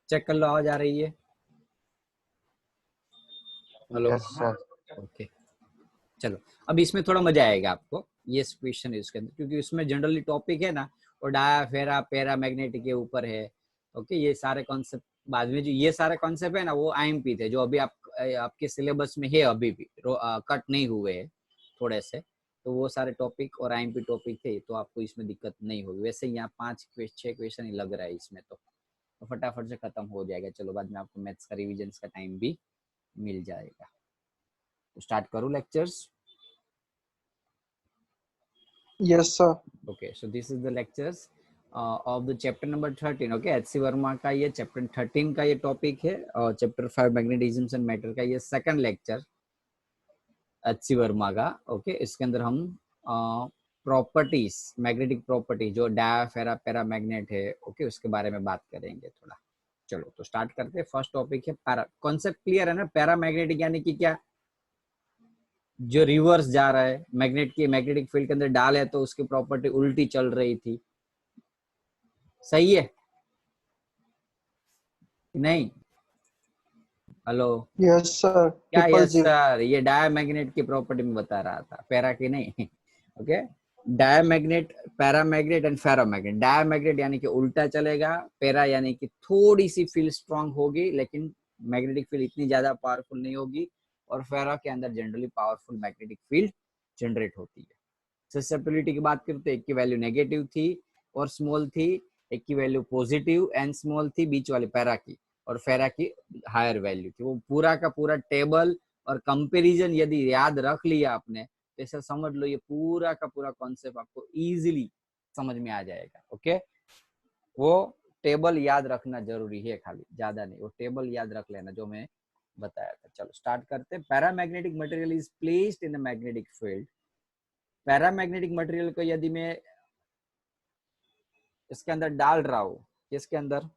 Check कर लो, आवाज आ रही है? हेलो। Yes sir. ओके, चलो अब इसमें थोड़ा मजा आएगा आपको। ये क्वेश्चन है इसके अंदर, क्योंकि इसमें जनरली टॉपिक है ना, और डाया फेरा पैरा मैग्नेटिक के ऊपर है। ओके, ये सारे कॉन्सेप्ट बाद में, जो ये सारे कॉन्सेप्ट है ना, वो आईएमपी थे, जो अभी आपके सिलेबस में है, अभी भी कट नहीं हुए हैं थोड़े से। तो वो सारे टॉपिक और आईएमपी टॉपिक थे, तो आपको इसमें दिक्कत नहीं होगी। वैसे यहाँ 5-6 क्वेश्चन ही लग रहा है इसमें, तो फटाफट से खत्म हो जाएगा। चलो, बाद में आपको मैथ्स का रिविजन का टाइम भी मिल जाएगा। तो स्टार्ट करूँ lectures? Yes sir. Okay, so this is the lectures of the chapter number 13. Okay, HC Verma का ये chapter 13 का ये टॉपिक है, और chapter 5 मैग्नेटिज्म एंड मैटर का ये सेकंड लेक्चर HC वर्मा का। ओके, इसके अंदर हम प्रॉपर्टीज, मैग्नेटिक प्रॉपर्टी जो डाया फेरा पैरा मैग्नेट है, ओके, उसके बारे में बात करेंगे थोड़ा। चलो तो स्टार्ट करते हैं। फर्स्ट टॉपिक है पैरा। कॉन्सेप्ट क्लियर है ना? पैरा मैग्नेटिक यानी कि क्या? जो रिवर्स जा रहा है, मैग्नेटिक फील्ड के अंदर डाल है, तो उसकी प्रॉपर्टी उल्टी चल रही थी। सही है नहीं? हेलो। Yes sir. क्या ट्रिपल यस जी। सर? ये डायमैग्नेट की प्रॉपर्टी में बता रहा था, पैरा की नहीं। Okay, diamagnet, paramagnet and ferromagnet. Diamagnet यानी कि उल्टा चलेगा, पैरा यानी कि थोड़ी सी फील्ड स्ट्रांग होगी, लेकिन मैग्नेटिक फील्ड इतनी ज्यादा पावरफुल नहीं होगी। और फेरा के अंदर generally powerful magnetic field generate होती है। ससेप्टिबिलिटी की बात करें तो एक की वैल्यू नेगेटिव थी और स्मॉल थी, एक की वैल्यू पॉजिटिव एंड स्मॉल थी, बीच वाली पैरा की, और फेरा की हायर वैल्यू थी। वो पूरा का पूरा टेबल और कंपैरिजन यदि याद रख लिया आपने, तो ऐसा समझ लो ये पूरा का पूरा कॉन्सेप्ट आपको इजीली समझ में आ जाएगा। ओके, वो टेबल याद रखना जरूरी है, खाली ज्यादा नहीं, वो टेबल याद रख लेना जो मैं बताया था। चलो स्टार्ट करते हैं। Paramagnetic material is placed in the magnetic field. Paramagnetic material को यदि मैं इसके अंदर डाल रहा हूं, इसके अंदर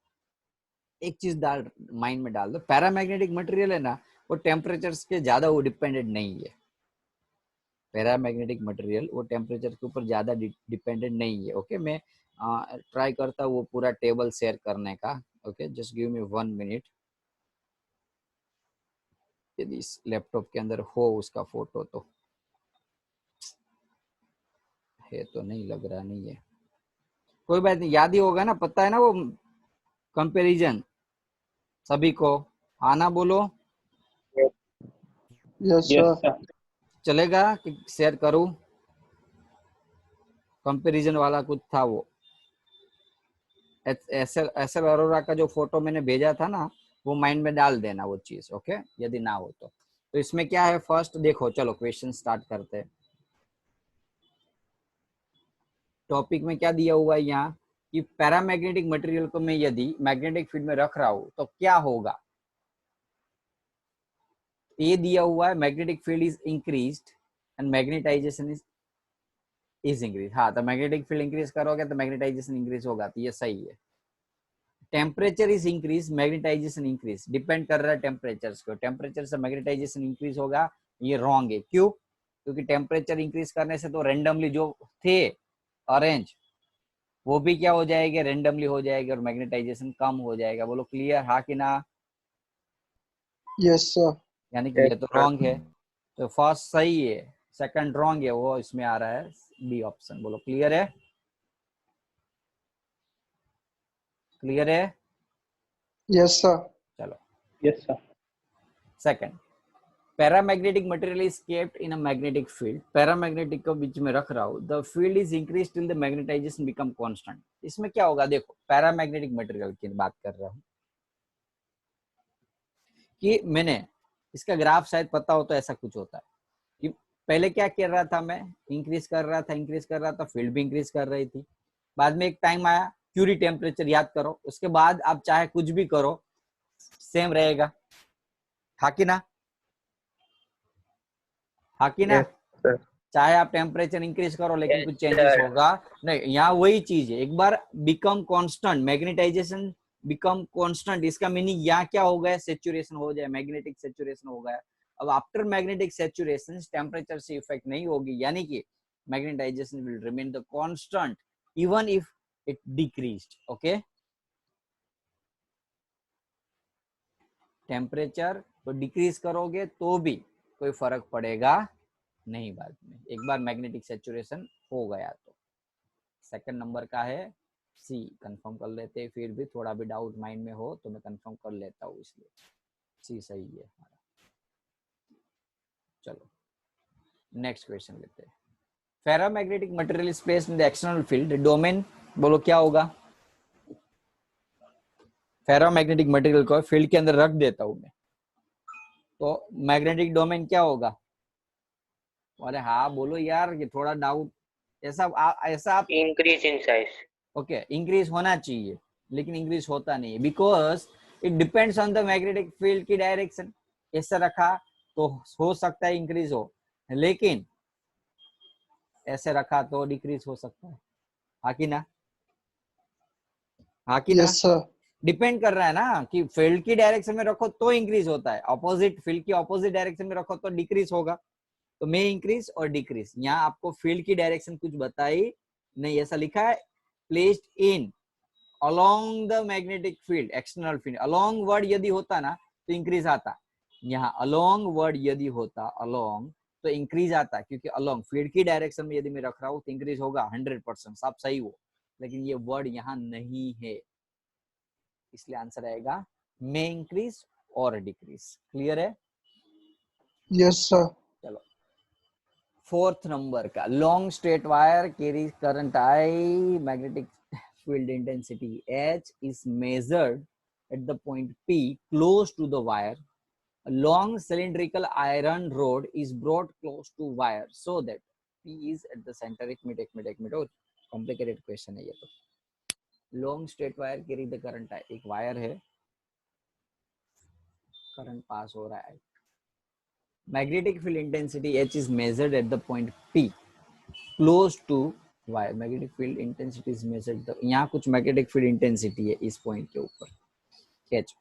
एक चीज डाल, माइंड में डाल दो, पैरामैग्नेटिक मटेरियल है ना, वो टेम्परेचर के ज्यादा वो डिपेंडेंट नहीं है। पैरामैग्नेटिक मटेरियल वो टेम्परेचर के ऊपर ज्यादा डिपेंडेंट नहीं है। ओके, मैं ट्राई करता हूँ वो पूरा टेबल शेयर करने का। Okay, just give me 1 minute. यदि इस लैपटॉप के अंदर हो उसका फोटो तो है, तो नहीं लग रहा, नहीं है, कोई बात नहीं, याद ही होगा ना, पता है ना वो कंपैरिजन सभी को। आना बोलो। Yes sir. चलेगा कि शेयर करूं? कंपैरिजन वाला कुछ था वो, एसएल अरोरा का जो फोटो मैंने भेजा था ना, वो माइंड में डाल देना वो चीज। ओके, यदि ना हो तो इसमें क्या है, फर्स्ट देखो, चलो क्वेश्चन स्टार्ट करते हैं। टॉपिक में क्या दिया हुआ है यहाँ कि पैरामैग्नेटिक मटेरियल को मैं यदि मैग्नेटिक फील्ड में रख रहा हूं तो क्या होगा। ये दिया हुआ है magnetic field is increased and magnetization is increase. हाँ, तो मैग्नेटिक फील्ड इंक्रीज करोगे तो मैग्नेटाइजेशन इंक्रीज होगा, तो ये सही है। Temperature is increase, magnetization increase, depend कर रहा है टेम्परेचर को, टेम्परेचर से मैग्नेटाइजेशन इंक्रीज होगा, ये रॉन्ग है। क्यों? क्योंकि टेम्परेचर इंक्रीज करने से तो रेंडमली जो थे ऑरेंज, वो भी क्या हो जाएगा, रेंडमली हो जाएगा, और मैग्नेटाइजेशन कम हो जाएगा। बोलो क्लियर, हाँ कि ना? Yes sir. यानी कि ये तो रॉन्ग है, तो फर्स्ट सही है, सेकंड रॉन्ग है, वो इसमें आ रहा है बी ऑप्शन। बोलो क्लियर है? क्लियर है? Yes sir. चलो yes sir. Second, paramagnetic material is kept in a magnetic field. Paramagnetic को बीच में रख रहा हूं, the field is increase till the magnetisation become constant. इसमें क्या होगा, देखो पैरामैग्नेटिक मटेरियल की बात कर रहा हूं कि मैंने इसका ग्राफ शायद पता हो, तो ऐसा कुछ होता है कि पहले क्या कर रहा था मैं, इंक्रीज कर रहा था, फील्ड भी इंक्रीज कर रही थी। बाद में एक टाइम आया, क्यूरी टेम्परेचर याद करो, उसके बाद आप चाहे कुछ भी करो सेम रहेगा। हाँ कि ना? हाँ कि ना? चाहे आप टेम्परेचर इंक्रीज करो लेकिन कुछ चेंजेस होगा नहीं। यहाँ वही चीज है, एक बार become constant, magnetisation become constant, इसका मीनिंग यहाँ क्या हो गया, सेचुरेशन हो जाए, मैग्नेटिक सेचुरेशन हो गया। अब आफ्टर मैग्नेटिक सेचुरेशन टेम्परेचर से इफेक्ट नहीं होगी, यानी कि magnetization will remain the constant even if it decreased. Okay, temperature तो डिक्रीज करोगे तो भी कोई फर्क पड़ेगा नहीं बाद में, एक बार मैग्नेटिक सैचुरेशन हो गया तो। सेकंड नंबर का है सी, कंफर्म कर लेते हैं, फिर भी थोड़ा भी डाउट माइंड में हो तो मैं कंफर्म कर लेता हूँ, इसलिए सी सही है हमारा। चलो नेक्स्ट क्वेश्चन लेते हैं। Ferromagnetic material is placed in the external field, domain बोलो क्या होगा। फेरोमैग्नेटिक मटेरियल को फील्ड के अंदर रख देता हूं मैं, तो मैग्नेटिक डोमेन क्या होगा। अरे हाँ बोलो यार, ये थोड़ा डाउट, ऐसा आप increase in size. Okay increase होना चाहिए, लेकिन इंक्रीज होता नहीं है, because it depends on the magnetic field की डायरेक्शन। ऐसा रखा तो हो सकता है इंक्रीज हो, लेकिन ऐसे रखा तो डिक्रीज हो सकता है, हाँ कि ना, हाँ कि ना। Yes, sir. डिपेंड कर रहा है ना कि फील्ड की डायरेक्शन में रखो तो इंक्रीज होता है, ऑपोजिट फील्ड की ऑपोजिट डायरेक्शन में रखो तो डिक्रीज होगा। तो मे इंक्रीज और डिक्रीज, यहाँ आपको फील्ड की डायरेक्शन कुछ बताई नहीं, ऐसा लिखा है placed in along the magnetic field external field. Along word यदि होता ना तो इंक्रीज आता, यहाँ अलोंग वर्ड यदि होता अलोंग तो इंक्रीज आता, क्योंकि अलोंग फील्ड की डायरेक्शन में यदि मैं रख रहा हूँ तो इंक्रीज होगा 100%, सब सही हो, लेकिन ये वर्ड यहाँ नहीं है, इसलिए आंसर आएगा मे इंक्रीज और डिक्रीज। क्लियर है। Yes, sir. चलो फोर्थ नंबर का, long straight wire carry current I, magnetic field intensity H is measured at the point P close to the wire. A long cylindrical iron rod is brought close to wire so that P is at the center. एक minute और complicated question है ये तो। Long straight wire carry the current है, एक wire है, current pass हो रहा है, magnetic field intensity H is measured at the point P close to wire. Magnetic field intensity is measured, यहाँ कुछ मैग्नेटिक फील्ड इंटेंसिटी है इस पॉइंट के ऊपर H।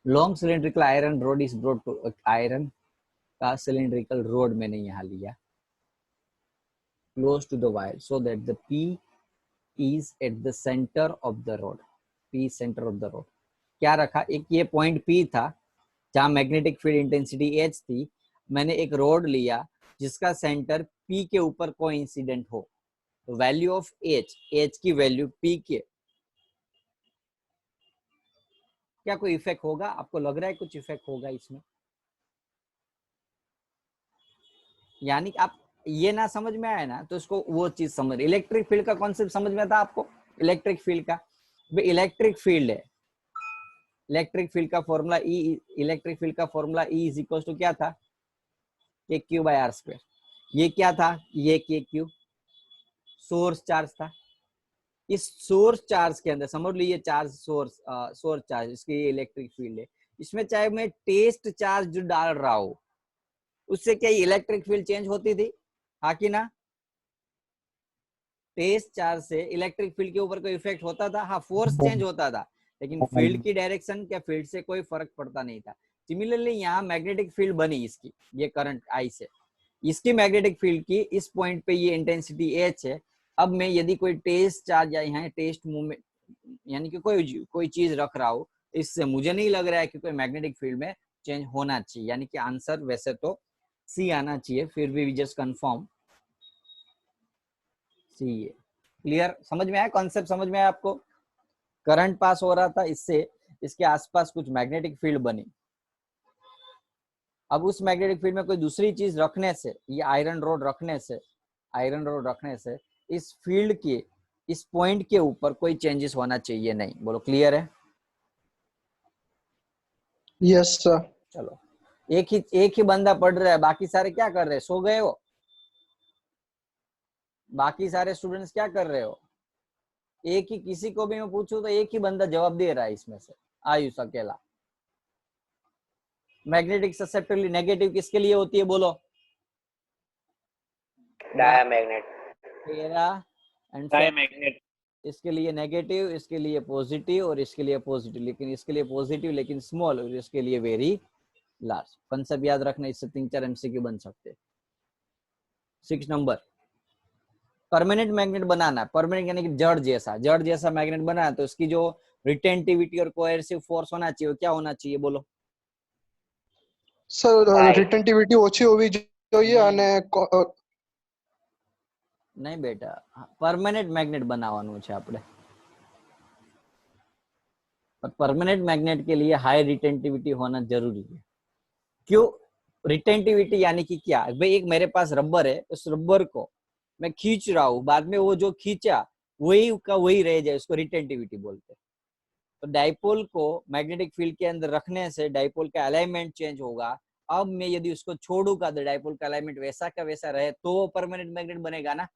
Long cylindrical iron rod is brought to, iron का cylindrical rod मैंने यहाँ लिया, close to the wire so that the P is at the center of the rod. P center of the rod, क्या रखा, एक ये point P था जहाँ मैग्नेटिक फील्ड इंटेंसिटी H थी, मैंने एक रोड लिया जिसका सेंटर P के ऊपर कोइंसिडेंट हो, तो वैल्यू ऑफ H की वैल्यू P के, क्या कोई इफेक्ट होगा, आपको लग रहा है कुछ इफेक्ट होगा इसमें। यानी आप ये ना समझ में आया ना तो इसको वो चीज समझ, इलेक्ट्रिक फील्ड का कॉन्सेप्ट समझ में था आपको, इलेक्ट्रिक फील्ड का, इलेक्ट्रिक फील्ड है, इलेक्ट्रिक फील्ड का फॉर्मूला E, इलेक्ट्रिक फील्ड का formula E is equal to क्या था, KQ/R²। ये क्या था, ये KQ सोर्स चार्ज था, इस सोर्स चार्ज के अंदर समझ लीजिए चार्ज सोर्स चार्ज, इसके इलेक्ट्रिक फील्ड है, इसमें चाहे मैं टेस्ट चार्ज जो डाल रहा हूं उससे क्या इलेक्ट्रिक फील्ड चेंज होती थी, हाँ कि ना। टेस्ट चार्ज से इलेक्ट्रिक फील्ड के ऊपर कोई इफेक्ट होता था, हाँ फोर्स चेंज होता था, लेकिन फील्ड की डायरेक्शन क्या फील्ड से कोई फर्क पड़ता नहीं था। सिमिलरली यहाँ मैग्नेटिक फील्ड बनी इसकी, ये करंट आई से, इसकी मैग्नेटिक फील्ड की इस पॉइंट पे ये इंटेंसिटी H है। अब मैं यदि कोई टेस्ट चार्ज या यहाँ टेस्ट मूवमेंट यानी कि कोई चीज रख रहा हूँ, इससे मुझे नहीं लग रहा है कि कोई मैग्नेटिक फील्ड में चेंज होना चाहिए, यानी कि आंसर वैसे तो सी आना चाहिए, फिर भी जस्ट कंफर्म सी है। क्लियर, समझ में आया कॉन्सेप्ट, समझ में आया आपको। करंट पास हो रहा था इससे, इसके आसपास कुछ मैग्नेटिक फील्ड बनी, अब उस मैग्नेटिक फील्ड में कोई दूसरी चीज रखने से, ये आयरन रोड रखने से इस फील्ड के इस पॉइंट के ऊपर कोई चेंजेस होना चाहिए नहीं। बोलो क्लियर है। Yes, sir. चलो एक ही बंदा पढ़ रहा है, बाकी सारे क्या कर रहे हैं, सो गए हो, बाकी सारे स्टूडेंट्स क्या कर रहे हो। एक ही, किसी को भी मैं पूछूं तो एक ही बंदा जवाब दे रहा है इसमें से, आयुष अकेला। मैग्नेटिक ससेप्टिबिलिटी नेगेटिव किसके लिए होती है बोलो, डायमैग्नेट। पेरा एंड डायमैग्नेट इसके लिए नेगेटिव, इसके लिए पॉजिटिव और इसके लिए पॉजिटिव, लेकिन इसके लिए पॉजिटिव लेकिन स्मॉल और इसके लिए वेरी लार्ज। कंसेप्ट याद रखना, इससे 3-4 MCQ बन सकते हैं। 6 नंबर, परमानेंट मैग्नेट बनाना, परमानेंट यानी कि जड़ जैसा मैग्नेट बनाना, तो इसकी जो रिटेंटिविटी और कोएर्सिव फोर्स होना चाहिए, क्या होना चाहिए बोलो? Sir High. રિટેન્ટિવિટી ઓછી હોવી જોઈએ અને नहीं बेटा, परमानेंट मैग्नेट बनावानुं छे आपणे। पर परमानेंट मैग्नेट के लिए हाई रिटेंटिविटी होना जरूरी है। क्यों? रिटेंटिविटी यानी कि क्या भाई, एक मेरे पास रबर है, उस रबर को मैं खींच रहा हूं, बाद में वो जो खींचा वही का वही रह जाए, उसको रिटेंटिविटी बोलते हैं। तो डाइपोल को मैग्नेटिक फील्ड के अंदर रखने से डाइपोल का अलाइनमेंट चेंज होगा। अब मैं यदि उसको छोड़ूंगा तो डाइपोल का अलाइनमेंट वैसा का वैसा रहे तो वो परमानेंट मैग्नेट बनेगा ना।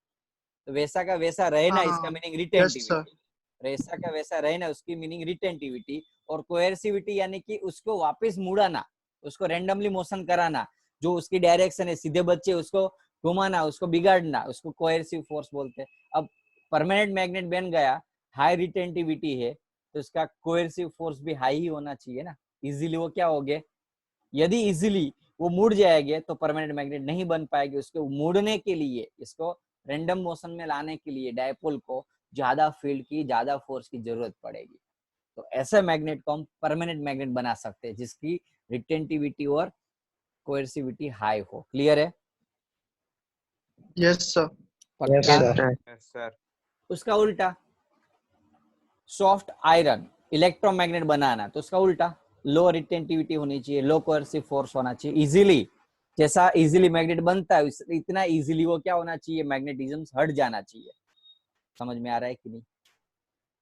तो वैसा का वैसा रहे ना, इसका मीनिंग यस सर रिटेंटिविटी। वैसा का वैसा रहे ना, उसकी मीनिंग रिटेंटिविटी। और कोएर्सिविटी यानी कि उसको वापस मुड़ाना, उसको रैंडमली मोशन कराना, जो उसकी डायरेक्शन है सीधे बच्चे उसको घुमाना, उसको बिगाड़ना, उसको कोएर्सिव फोर्स बोलते हैं। अब परमानेंट मैग्नेट बन गया, हाई रिटेंटिविटी है, तो इसका कोएर्सिव फोर्स भी हाई ही होना चाहिए ना। इजीली वो क्या हो गए, यदि इजीली वो मुड़ जाएंगे तो परमानेंट मैग्नेट नहीं बन पाएगी। उसको मुड़ने के लिए, इसको रैंडम मोशन में लाने के लिए डायपोल को ज्यादा फील्ड की, ज्यादा फोर्स की जरूरत पड़ेगी। तो ऐसे मैग्नेट को हम परमानेंट मैग्नेट बना सकते हैं जिसकी रिटेंटिविटी और कोएर्सिविटी हाई हो। क्लियर है? यस सर पक्का? Yes sir. उसका उल्टा, सॉफ्ट आयरन इलेक्ट्रोमैग्नेट बनाना, तो उसका उल्टा, लो रिटेंटिविटी होनी चाहिए, लो कोएर्सिव फोर्स होना चाहिए। इजीली, जैसा इजीली मैग्नेट बनता है इतना इजीली वो क्या होना चाहिए, मैग्नेटिज्म हट जाना चाहिए। समझ में आ रहा है कि नहीं?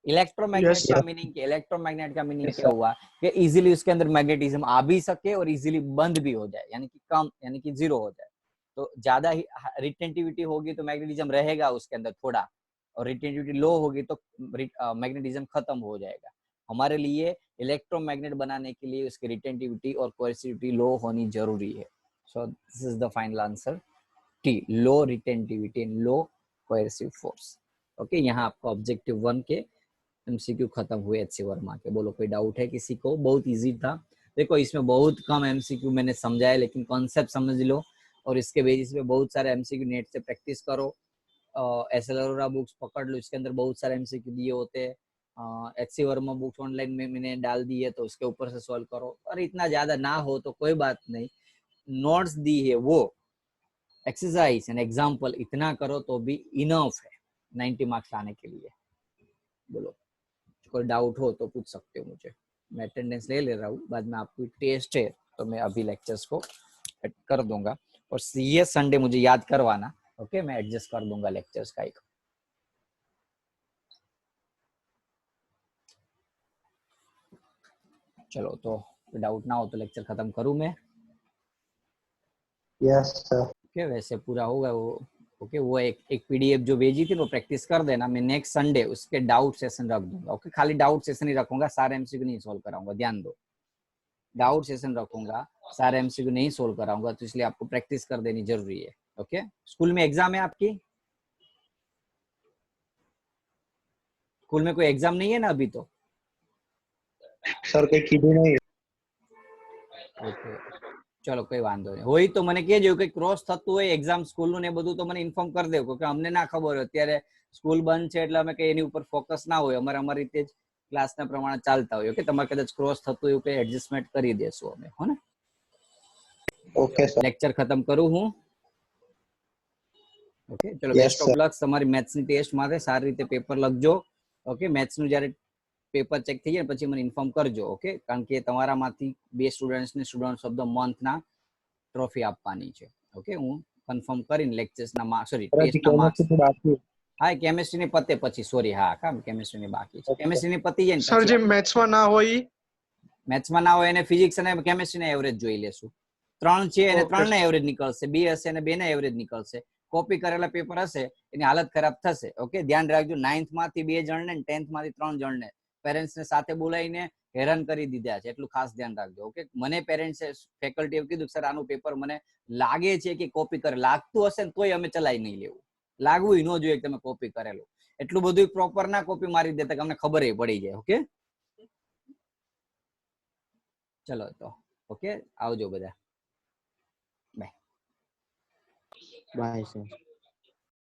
इलेक्ट्रोमैग्नेट यस का सर मीनिंग, इलेक्ट्रोमैग्नेट का मीनिंग क्या हुआ कि इजीली उसके अंदर मैग्नेटिज्म आ भी सके और इजीली बंद भी हो जाए, यानी कि कम, यानी कि जीरो हो जाए। तो ज्यादा ही रिटेंटिविटी होगी तो मैग्नेटिज्म रहेगा उसके अंदर थोड़ा, और रिटेंटिविटी लो होगी तो मैग्नेटिज्म खत्म हो जाएगा। हमारे लिए इलेक्ट्रोमैग्नेट बनाने के लिए उसकी रिटेंटिविटी और कोएर्सिविटी लो होनी जरूरी है। So this is the final answer, T, low retentivity and low coercive force. Okay, यहाँ आपको ऑब्जेक्टिव 1 के एमसीक्यू खत्म हुए एचसी वर्मा के। बोलो कोई डाउट है किसी को? बहुत इजी था। देखो इसमें बहुत कम एमसीक्यू मैंने समझाया, लेकिन कॉन्सेप्ट समझ लो और इसके बेसिस पे बहुत सारे एमसीक्यू नेट से प्रैक्टिस करो। एसएलआर बुक्स पकड़ लो, इसके अंदर बहुत सारे एमसीक्यू दिए होते हैं। एचसी वर्मा बुक्स ऑनलाइन में मैंने डाल दी है, तो उसके ऊपर से सॉल्व करो। और इतना ज्यादा ना हो तो कोई बात नहीं, नोट्स दी है वो एक्सरसाइज एंड एग्जाम्पल इतना करो तो भी इनफ है 90 मार्क्स लाने के लिए। बोलो कोई डाउट हो तो पूछ सकते हो मुझे, मैं अटेंडेंस ले ले रहा हूँ। बाद में आपकी टेस्ट है तो मैं अभी लेक्चर्स को कर दूंगा, और ये संडे मुझे याद करवाना। ओके, मैं एडजस्ट कर दूंगा लेक्चर्स का एक। चलो तो डाउट ना हो तो लेक्चर खत्म करूं मैं? यस सर ओके, वैसे पूरा होगा वो। ओके, वो एक पीडीएफ जो भेजी थी वो प्रैक्टिस कर देना। मैं नेक्स्ट संडे उसके डाउट सेशन रख दूंगा। ओके, खाली डाउट सेशन ही रखूंगा, सारे एमसीक्यू नहीं सोल्व कराऊंगा, ध्यान दो। डाउट सेशन रखूंगा, सारे एमसीक्यू नहीं सोल्व कराऊंगा, तो इसलिए आपको प्रैक्टिस कर देनी जरूरी है। ओके, स्कूल में एग्जाम है आपकी? स्कूल में कोई एग्जाम नहीं है ना अभी तो? સર કઈ કીધું નહીં ઓકે, ચલો કઈ વાંધો નહીં. હોય તો મને કહેજો કે ક્રોસ થતું હોય એક્ઝામ સ્કૂલનું ને બધું, તો મને ઇન્ફોર્મ કરી દેજો કે અમને ના ખબર હોય. અત્યારે સ્કૂલ બંધ છે એટલે અમે કઈ એની ઉપર ફોકસ ના હોય, અમારી રીતે જ ક્લાસના પ્રમાણે ચાલતા હોય. ઓકે, તમારે કદાચ ક્રોસ થતું હોય કઈ એડજસ્ટમેન્ટ કરી દેશું અમે, હો ને? ઓકે સર લેક્ચર ખતમ કરું હું. ઓકે, ચલો, Yes, બેસ્ટ ઓફ sir. લક તમારી મેથ્સની ટેસ્ટ માટે. સારી રીતે પેપર લખજો. ઓકે, મેથ્સનું જ્યારે પેપર ચેક થઈ જાય પછી મને ઇન્ફોર્મ કરજો. ઓકે, કારણ કે તમારામાંથી 2 સ્ટુડન્ટ્સને students of the Mandhana trophy આપવાની છે. ઓકે, હું કન્ફર્મ કરીને લેક્ચર્સના માર્ક્સ, સોરી ટેસ્ટના માર્ક્સ. હા, કેમિસ્ટ્રીની પતે પછી, સોરી, હા કામ કેમિસ્ટ્રીની બાકી છે. કેમિસ્ટ્રીની પતી જાય ને સર જે પછી મેથ્સમાં ના હોય મેથ્સમાં ના હોય એને ફિઝિક્સ અને કેમિસ્ટ્રીના એવરેજ જોઈ લેશું. 3 છે એને Okay, 3 ના એવરેજ નીકળશે, 2 હશે અને 2 ના એવરેજ નીકળશે. કોપી કરેલા પેપર હશે એની હાલત ખરાબ થશે. ઓકે, ધ્યાન રાખજો. 9th માંથી 2 જણને, 10th માંથી 3 જણને પેરેન્ટ્સને સાથે બોલાવીને હેરાન કરી દીધા છે, એટલું ખાસ ધ્યાન રાખજો. ઓકે, મને પેરેન્ટ્સે, ફેકલ્ટીએ કીધું સર આનું પેપર મને લાગે છે કે કોપી કરે. લાગતું હશે ને તોય અમે ચલાવી નહીં લેવું. લાગવું ન જોઈએ કે તમે કોપી કરેલું. એટલું બધું પ્રોપર ના કોપી મારી દેતા કે અમને ખબર પડી જાય. ઓકે, ચલો તો ઓકે, આવજો બધા. બાય. Bye sir.